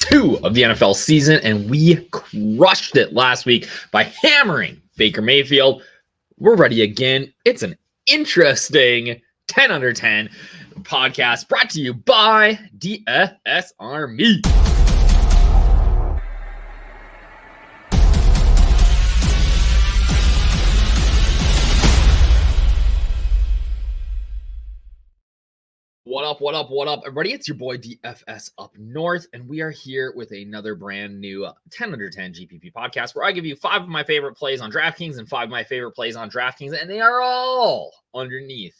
2 of the NFL season, and we crushed it last week by hammering Baker Mayfield. We're ready again. It's an interesting 10 under 10 podcast brought to you by DFS Army. What up, everybody? It's your boy DFSUpNorth, and we are here with another brand new 10 under 10 GPP podcast where I give you 5 of my favorite plays on Draftkings and 5 of my favorite plays on Draftkings, and they are all underneath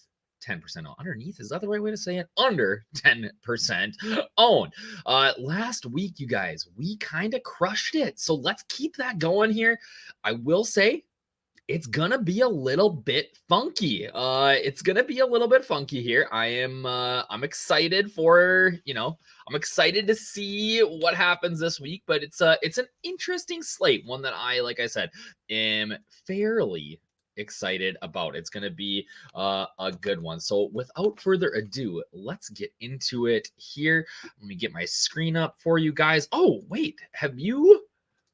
10% owned. Underneath, is that the right way to say it? Under 10% owned. Last week, you guys, we kind of crushed it, so let's keep that going here. I will say, it's gonna be a little bit funky. It's gonna be a little bit funky here. I'm excited for, I'm excited to see what happens this week, but it's an interesting slate, one that like I said, am fairly excited about. It's gonna be a good one. So without further ado, let's get into it here. Let me get my screen up for you guys. Oh, wait,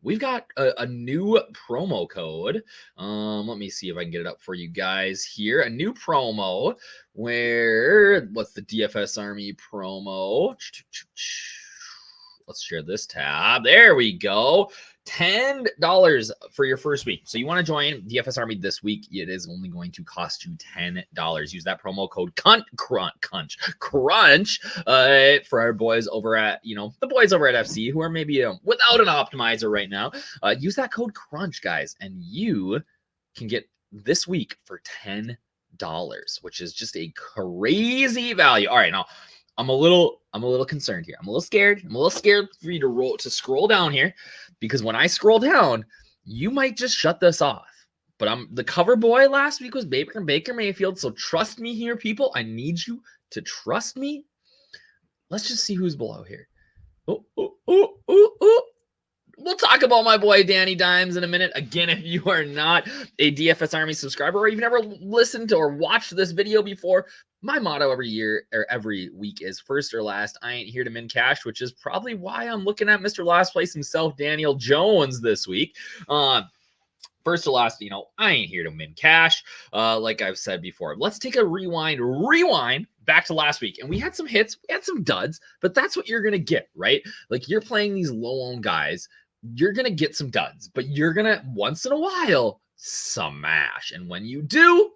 we've got a new promo code. Let me see if I can get it up for you guys here. A new promo what's the DFS Army promo? Let's share this tab. There we go. $10 for your first week. So you want to join DFS Army this week. It is only going to cost you $10. Use that promo code crunch for our boys over at, the boys over at FC who are maybe without an optimizer right now. Use that code crunch, guys, and you can get this week for $10, which is just a crazy value. All right, now I'm a little concerned here. I'm a little scared. I'm a little scared for you to scroll down here, because when I scroll down, you might just shut this off. But the cover boy last week was Baker Mayfield. So trust me here, people. I need you to trust me. Let's just see who's below here. We'll talk about my boy Danny Dimes in a minute. Again, if you are not a DFS Army subscriber, or you've never listened to or watched this video before, my motto every week is first or last. I ain't here to min cash, which is probably why I'm looking at Mr. Last Place himself, Daniel Jones, this week. First or last, I ain't here to min cash. Like I've said before, let's take a rewind back to last week. And we had some hits, we had some duds, but that's what you're going to get, right? Like, you're playing these low-owned guys. You're going to get some duds, but you're going to, once in a while, smash. And when you do,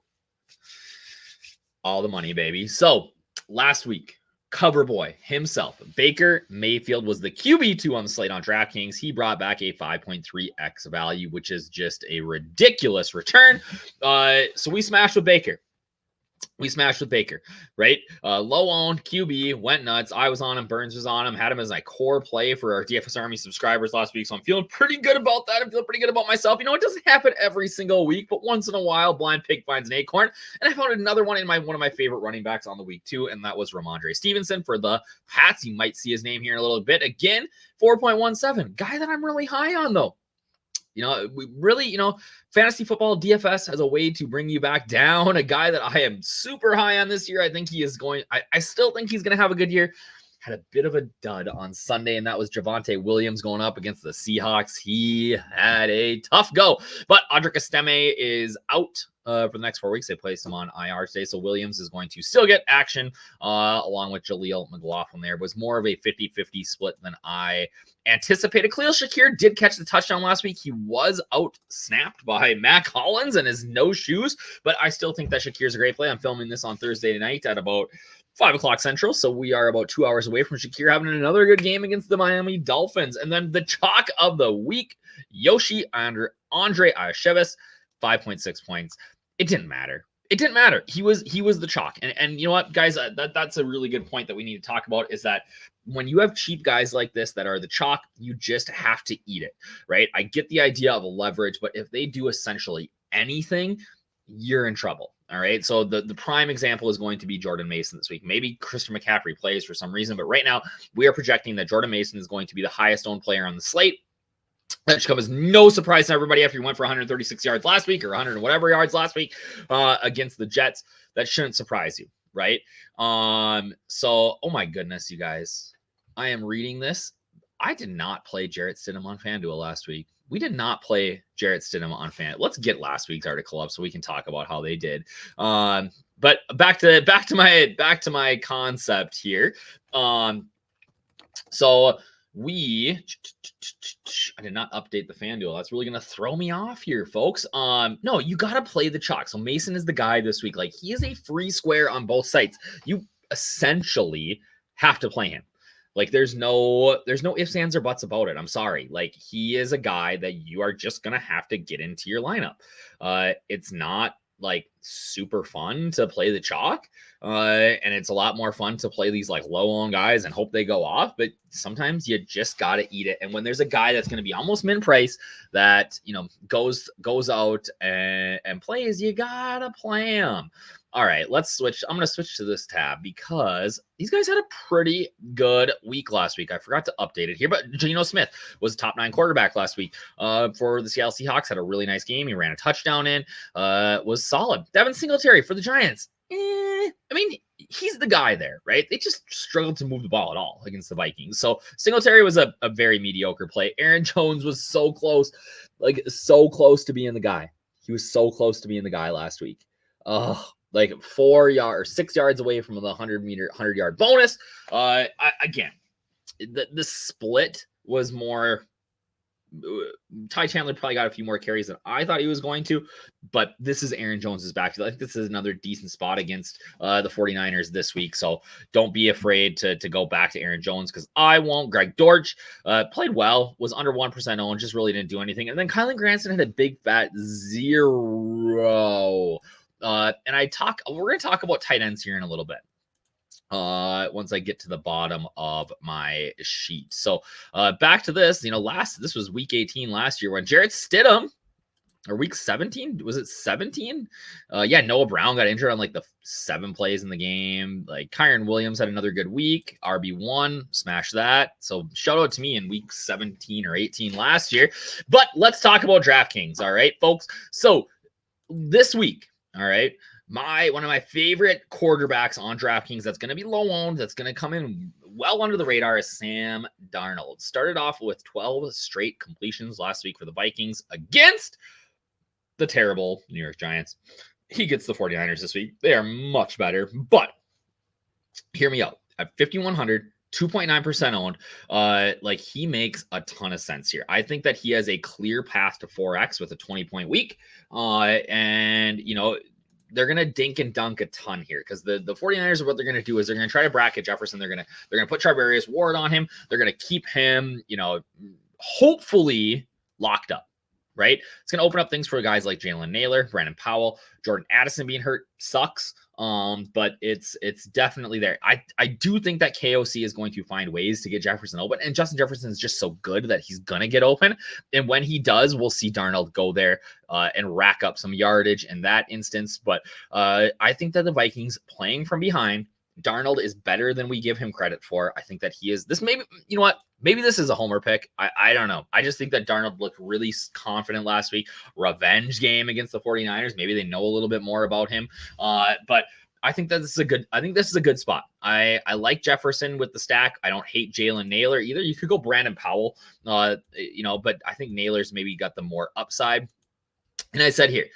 all the money, baby. So last week, cover boy himself, Baker Mayfield, was the QB2 on the slate on DraftKings. He brought back a 5.3x value, which is just a ridiculous return. So we smashed with Baker. Right? Low owned QB, went nuts. I was on him. Burns was on him. Had him as my core play for our DFS Army subscribers last week. So I'm feeling pretty good about that. I'm feeling pretty good about myself. It doesn't happen every single week, but once in a while, blind pig finds an acorn. And I found another one in one of my favorite running backs on the week too, and that was Ramondre Stevenson for the Pats. You might see his name here in a little bit. Again, 4.17. Guy that I'm really high on though. We really, fantasy football DFS has a way to bring you back down. A guy that I am super high on this year. I think he is I still think he's going to have a good year. Had a bit of a dud on Sunday, and that was Javonte Williams going up against the Seahawks. He had a tough go, but Audric Estime is out for the next 4 weeks. They placed him on IR today, so Williams is going to still get action along with Jaleel McLaughlin. There was more of a 50-50 split than I anticipated. Khalil Shakir did catch the touchdown last week. He was out snapped by Mac Hollins and his no shoes, but I still think that Shakir's a great play. I'm filming this on Thursday night at about 5 o'clock Central, so we are about 2 hours away from Shakir having another good game against the Miami Dolphins. And then the chalk of the week, Yoshi Andre Iashevas, 5.6 points. It didn't matter. He was the chalk. And you know what, guys, that's a really good point that we need to talk about, is that when you have cheap guys like this that are the chalk, you just have to eat it, right? I get the idea of a leverage, but if they do essentially anything, you're in trouble. All right. So the prime example is going to be Jordan Mason this week. Maybe Christian McCaffrey plays for some reason, but right now we are projecting that Jordan Mason is going to be the highest owned player on the slate. That should come as no surprise to everybody after he went for 136 yards last week, or 100 whatever yards last week against the Jets. That shouldn't surprise you, right? So, oh my goodness, you guys. I am reading this. I did not play Jarrett Stidham on Fanduel last week. We did not play Jarrett Stidham on Fanduel. Let's get last week's article up so we can talk about how they did. But back to my concept here. So I did not update the Fanduel. That's really gonna throw me off here, folks. No, you gotta play the chalk. So Mason is the guy this week. Like, he is a free square on both sites. You essentially have to play him. Like, there's no ifs, ands, or buts about it. I'm sorry. Like, he is a guy that you are just gonna have to get into your lineup. It's not like super fun to play the chalk, and it's a lot more fun to play these like low on guys and hope they go off, but sometimes you just got to eat it. And when there's a guy that's going to be almost min price that, you know, goes out and plays, you gotta play him. All right, let's switch. I'm going to switch to this tab because these guys had a pretty good week last week. I forgot to update it here, but Geno Smith was top 9 quarterback last week for the Seattle Seahawks. Had a really nice game. He ran a touchdown in, was solid. Devin Singletary for the Giants. I mean, he's the guy there, right? They just struggled to move the ball at all against the Vikings. So Singletary was a very mediocre play. Aaron Jones was so close, like so close to being the guy. He was so close to being the guy last week. Like 6 yards away from the 100-yard bonus. Again, the split was more. Ty Chandler probably got a few more carries than I thought he was going to, but this is Aaron Jones's backfield. I think this is another decent spot against the 49ers this week. So don't be afraid to go back to Aaron Jones, because I won't. Greg Dortch played well, was under 1% owned, just really didn't do anything. And then Kylan Granson had a big fat 0. And we're going to talk about tight ends here in a little bit. Once I get to the bottom of my sheet. So back to this, this was week 18 last year when Jarrett Stidham, or week 17, was it 17? Noah Brown got injured on like the 7 plays in the game. Like, Kyron Williams had another good week. RB1, smash that. So shout out to me in week 17 or 18 last year. But let's talk about Draftkings. All right, folks. So this week, all right, one of my favorite quarterbacks on DraftKings that's going to be low owned, that's going to come in well under the radar, is Sam Darnold. Started off with 12 straight completions last week for the Vikings against the terrible New York Giants. He gets the 49ers this week. They are much better, but hear me out. At 5,100, 2.9% owned, like, he makes a ton of sense here. I think that he has a clear path to 4x with a 20-point week. And, they're going to dink and dunk a ton here, because the 49ers, what they're going to do is they're going to try to bracket Jefferson. They're going to put Charvarius Ward on him. They're going to keep him, hopefully locked up, right? It's going to open up things for guys like Jalen Naylor, Brandon Powell. Jordan Addison being hurt sucks. But it's definitely there. I do think that KOC is going to find ways to get Jefferson open, and Justin Jefferson is just so good that he's gonna get open. And when he does, we'll see Darnold go there and rack up some yardage in that instance. But I think that the Vikings, playing from behind, Darnold is better than we give him credit for. I think that he is. This maybe, you know what? Maybe this is a homer pick. I don't know. I just think that Darnold looked really confident last week. Revenge game against the 49ers. Maybe they know a little bit more about him. But I think that this is a good spot. I like Jefferson with the stack. I don't hate Jalen Naylor either. You could go Brandon Powell, but I think Naylor's maybe got the more upside. And I said here,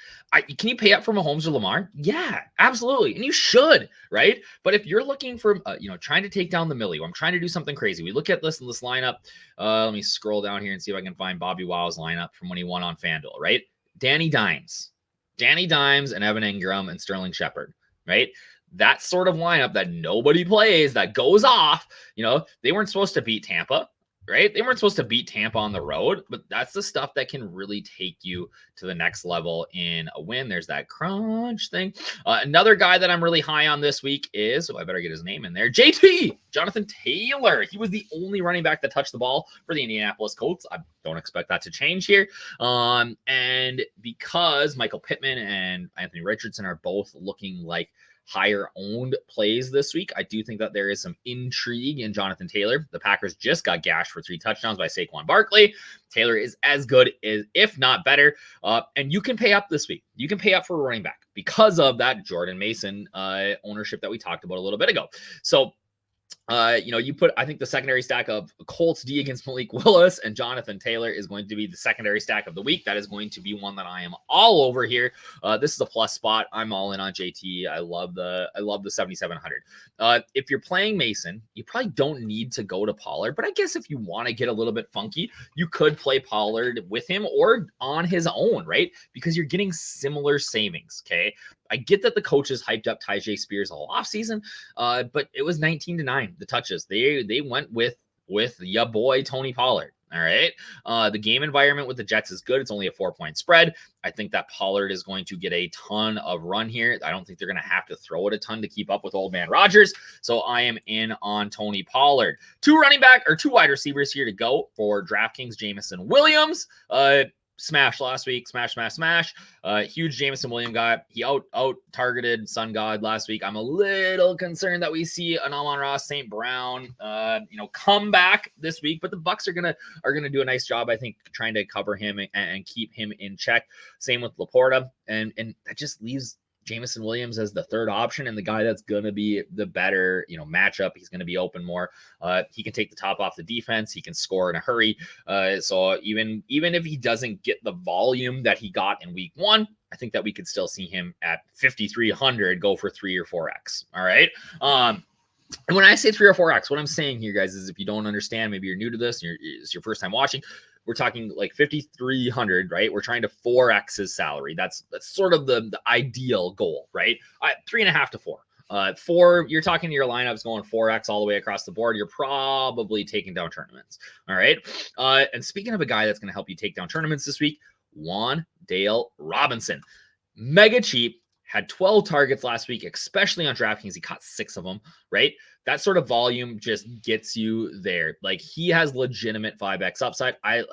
can you pay up for Mahomes or Lamar? Yeah, absolutely. And you should, right? But if you're looking for, trying to take down the Millie, or I'm trying to do something crazy, we look at this lineup. Let me scroll down here and see if I can find Bobby Wow's lineup from when he won on FanDuel, right? Danny Dimes and Evan Ingram and Sterling Shepard, right? That sort of lineup that nobody plays, that goes off. They weren't supposed to beat Tampa. Right? They weren't supposed to beat Tampa on the road, but that's the stuff that can really take you to the next level in a win. There's that crunch thing. Another guy that I'm really high on this week is, I better get his name in there, JT, Jonathan Taylor. He was the only running back that touched the ball for the Indianapolis Colts. I don't expect that to change here. And because Michael Pittman and Anthony Richardson are both looking like higher owned plays this week, I do think that there is some intrigue in Jonathan Taylor. The Packers just got gashed for 3 touchdowns by Saquon Barkley. Taylor is as good, if not better. And you can pay up this week. You can pay up for a running back because of that Jordan Mason ownership that we talked about a little bit ago. So I think the secondary stack of Colts D against Malik Willis and Jonathan Taylor is going to be the secondary stack of the week. That is going to be one that I am all over here. This is a plus spot. I'm all in on JT. I love the 7,700. If you're playing Mason, you probably don't need to go to Pollard, but I guess if you want to get a little bit funky, you could play Pollard with him or on his own, right? Because you're getting similar savings. Okay. I get that the coaches hyped up Tyjae Spears all offseason, but it was 19-9, the touches. They went with ya boy, Tony Pollard. All right. The game environment with the Jets is good. It's only a 4-point spread. I think that Pollard is going to get a ton of run here. I don't think they're going to have to throw it a ton to keep up with old man Rodgers. So I am in on Tony Pollard. Two wide receivers here to go for DraftKings, Jameson Williams. Smash last week. Smash. Huge Jameson Williams guy. He out targeted Sun God last week. I'm a little concerned that we see an Amon-Ra St. Brown, come back this week, but the Bucs are gonna do a nice job, I think, trying to cover him and keep him in check. Same with Laporta, and that just leaves Jameson Williams as the third option and the guy that's going to be the better, matchup. He's going to be open more. He can take the top off the defense. He can score in a hurry. So even if he doesn't get the volume that he got in week 1, I think that we could still see him at 5,300 go for 3 or 4X. All right. And when I say 3 or 4X, what I'm saying here, guys, is if you don't understand, maybe you're new to this and it's your first time watching, we're talking like 5,300, right? We're trying to 4X his salary. That's sort of the ideal goal, right? 3.5 to 4. 4, you're talking to your lineups going 4X all the way across the board. You're probably taking down tournaments. All right. And speaking of a guy that's going to help you take down tournaments this week, Wan'Dale Robinson. Mega cheap. Had 12 targets last week, especially on DraftKings. He caught 6 of them, right? That sort of volume just gets you there. Like, he has legitimate 5X upside. I'm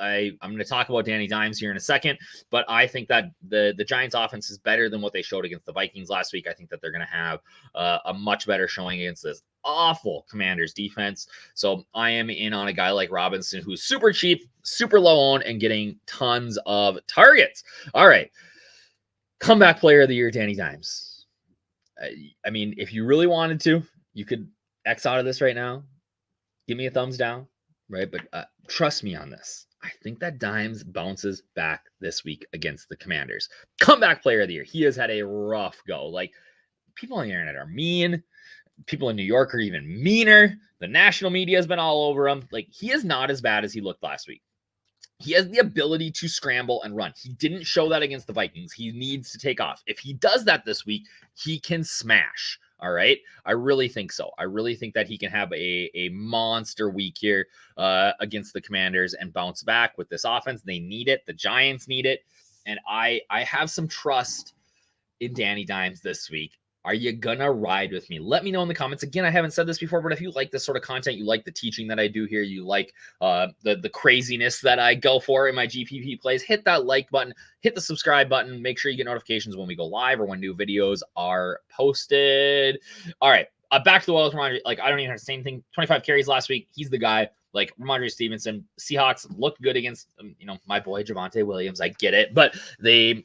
going to talk about Danny Dimes here in a second, but I think that the Giants offense is better than what they showed against the Vikings last week. I think that they're going to have a much better showing against this awful Commanders defense. So I am in on a guy like Robinson, who's super cheap, super low owned, and getting tons of targets. All right. Comeback player of the year, Danny Dimes. I mean, if you really wanted to, you could X out of this right now. Give me a thumbs down, right? But trust me on this. I think that Dimes bounces back this week against the Commanders. Comeback player of the year. He has had a rough go. Like, people on the internet are mean. People in New York are even meaner. The national media has been all over him. Like, he is not as bad as he looked last week. He has the ability to scramble and run. He didn't show that against the Vikings. He needs to take off. If he does that this week, he can smash. All right. I really think so. I really think that he can have a monster week here against the Commanders and bounce back with this offense. They need it. The Giants need it. And I have some trust in Danny Dimes this week. Are you gonna ride with me? Let me know in the comments. Again, I haven't said this before, but if you like this sort of content, you like the teaching that I do here, you like the craziness that I go for in my GPP plays, hit that like button, hit the subscribe button, make sure you get notifications when we go live or when new videos are posted. All right, back to the well with Ramondre. Like, I don't even have to say anything. 25 carries last week. He's the guy. Like, Ramondre Stevenson, Seahawks looked good against, my boy Javonte Williams. I get it, but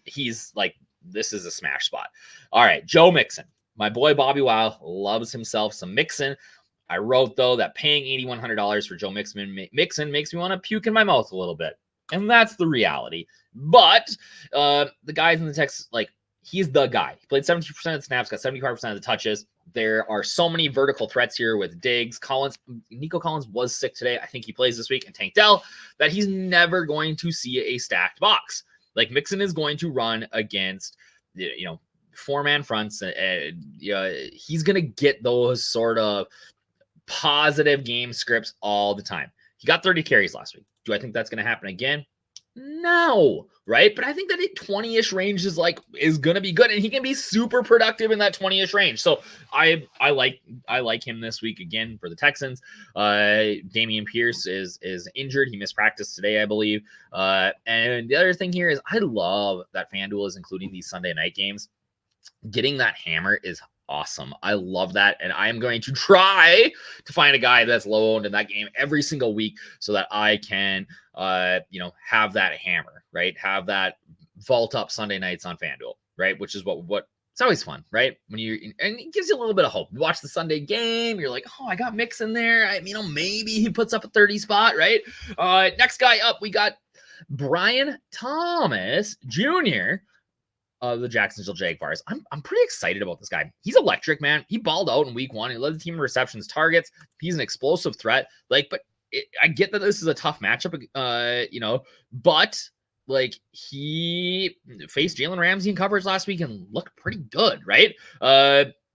he's like, this is a smash spot. All right, Joe Mixon. My boy Bobby Wow loves himself some Mixon. I wrote, though, that paying $8,100 for Joe Mixon makes me want to puke in my mouth a little bit. And that's the reality. But the guys in the text, like, he's the guy. He played 70% of the snaps, got 75% of the touches. There are so many vertical threats here with Diggs. Nico Collins was sick today. I think he plays this week. And Tank Dell, that he's never going to see a stacked box. Like, Mixon is going to run against, 4-man fronts. He's going to get those sort of positive game scripts all the time. He got 30 carries last week. Do I think that's going to happen again? No, right? But I think that a 20-ish range is going to be good, and he can be super productive in that 20-ish range. So I like him this week again for the Texans. Dameon Pierce is injured. He missed practice today, I believe. And the other thing here is I love that FanDuel is including these Sunday night games. Getting that hammer is awesome. I love that. And I am going to try to find a guy that's low owned in that game every single week so that I can, have that hammer, right? Have that vault up Sunday nights on FanDuel, right? Which is what It's always fun, right? And it gives you a little bit of hope. You watch the Sunday game, you're like, oh, I got Mix in there. Maybe he puts up a 30 spot, right? Next guy up, we got Brian Thomas Jr. of the Jacksonville Jaguars. I'm pretty excited about this guy. He's electric, man. He balled out in week 1. He led the team in receptions, targets. He's an explosive threat. I get that this is a tough matchup, but he faced Jalen Ramsey in coverage last week and looked pretty good, right?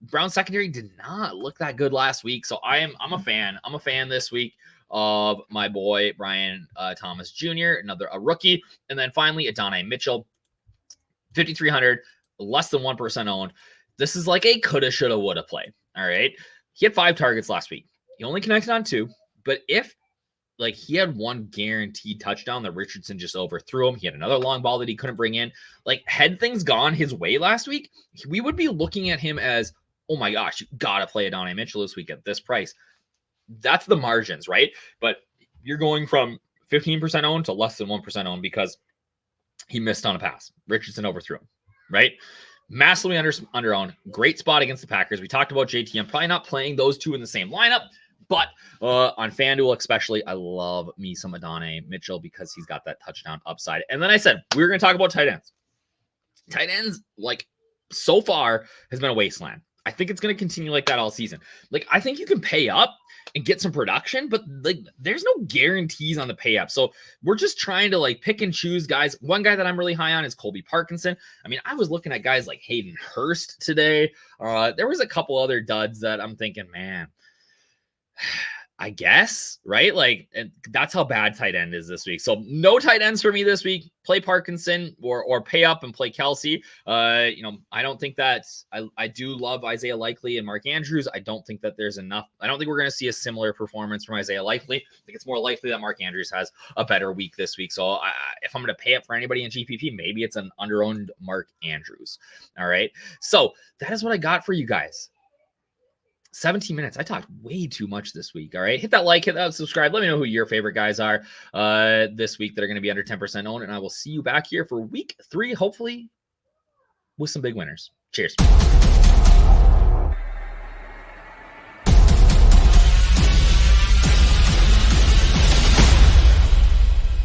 Brown's secondary did not look that good last week, so I'm a fan. I'm a fan this week of my boy Brian Thomas Jr., a rookie, and then finally Adonai Mitchell, 5,300, less than 1% owned. This is like a coulda, shoulda, woulda play. All right, he had 5 targets last week. He only connected on 2, but if he had 1 guaranteed touchdown that Richardson just overthrew him. He had another long ball that he couldn't bring in. Had things gone his way last week, we would be looking at him as, oh my gosh, you got to play Adonai Mitchell this week at this price. That's the margins, right? But you're going from 15% owned to less than 1% owned because he missed on a pass. Richardson overthrew him, right? Massively under owned. Great spot against the Packers. We talked about JT. I'm probably not playing those two in the same lineup. But on FanDuel especially, I love me some Adonai Mitchell because he's got that touchdown upside. And then I said, we were going to talk about tight ends. Tight ends, so far, has been a wasteland. I think it's going to continue like that all season. I think you can pay up and get some production, but there's no guarantees on the pay up. So we're just trying to pick and choose guys. One guy that I'm really high on is Colby Parkinson. I was looking at guys like Hayden Hurst today. There was a couple other duds that I'm thinking, man, I guess, right? And that's how bad tight end is this week. So no tight ends for me this week. Play Parkinson or pay up and play Kelsey. I don't think I do love Isaiah Likely and Mark Andrews. I don't think that there's enough. I don't think we're going to see a similar performance from Isaiah Likely. I think it's more likely that Mark Andrews has a better week this week. So if I'm going to pay up for anybody in GPP, maybe it's an underowned Mark Andrews. All right. So that is what I got for you guys. 17 minutes. I talked way too much this week. All right. Hit that like, hit that subscribe. Let me know who your favorite guys are this week that are going to be under 10% owned. And I will see you back here for week 3, hopefully with some big winners. Cheers.